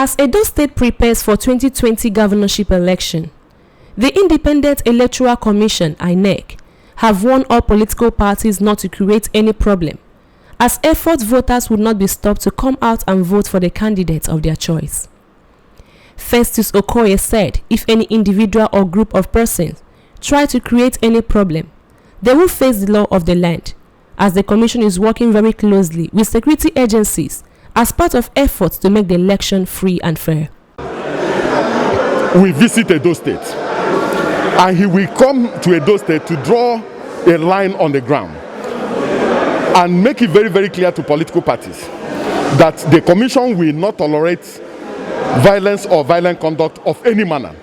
As Edo State prepares for 2020 governorship election, the Independent Electoral Commission, Inec, have warned all political parties not to create any problem, as effort voters would not be stopped to come out and vote for the candidates of their choice. Festus Okoye said if any individual or group of persons try to create any problem, they will face the law of the land, as the commission is working very closely with security agencies as part of efforts to make the election free and fair. We visit Edo State, and he will come to Edo State to draw a line on the ground and make it very, very clear to political parties that the commission will not tolerate violence or violent conduct of any manner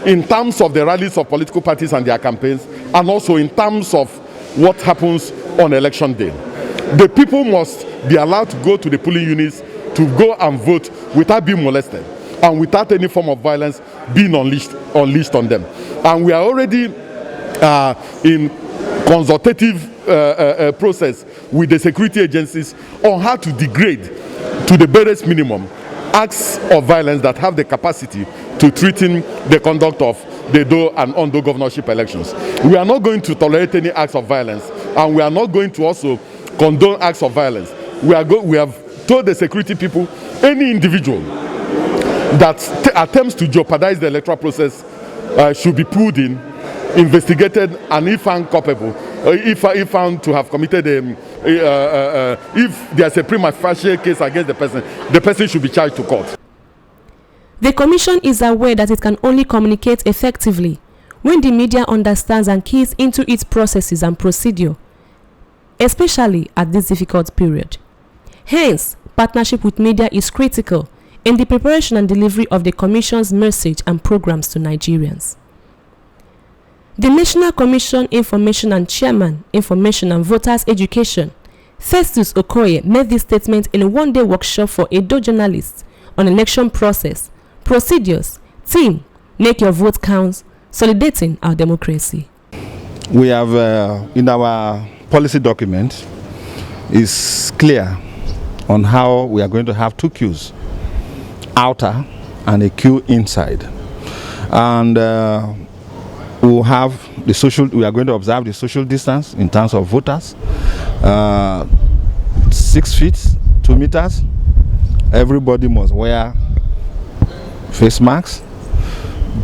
in terms of the rallies of political parties and their campaigns, and also in terms of what happens on election day. The people must be allowed to go to the polling units to go and vote without being molested and without any form of violence being unleashed on them. And we are already in consultative process with the security agencies on how to degrade to the barest minimum acts of violence that have the capacity to threaten the conduct of the Do and Ondo governorship elections. We are not going to tolerate any acts of violence, and we are not going to also condone acts of violence. We have told the security people any individual that attempts to jeopardize the electoral process should be pulled in, investigated, and if found culpable, if found to have committed if there's a prima facie case against the person should be charged to court. The commission is aware that it can only communicate effectively when the media understands and keys into its processes and procedure, especially at this difficult period. Hence, partnership with media is critical in the preparation and delivery of the commission's message and programs to Nigerians. The National Commission Information and Chairman, Information and Voters Education, Festus Okoye, made this statement in a one-day workshop for Edo journalists on election process, procedures, team, make your vote count, solidating our democracy. We have, in our policy document, is clear on how we are going to have two queues, outer and a queue inside. And we are going to observe the social distance in terms of voters, 6 feet, 2 meters. Everybody must wear face masks,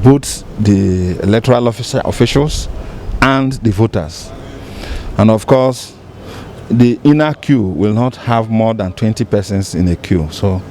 both the electoral officials and the voters. And of course, the inner queue will not have more than 20 persons in a queue. So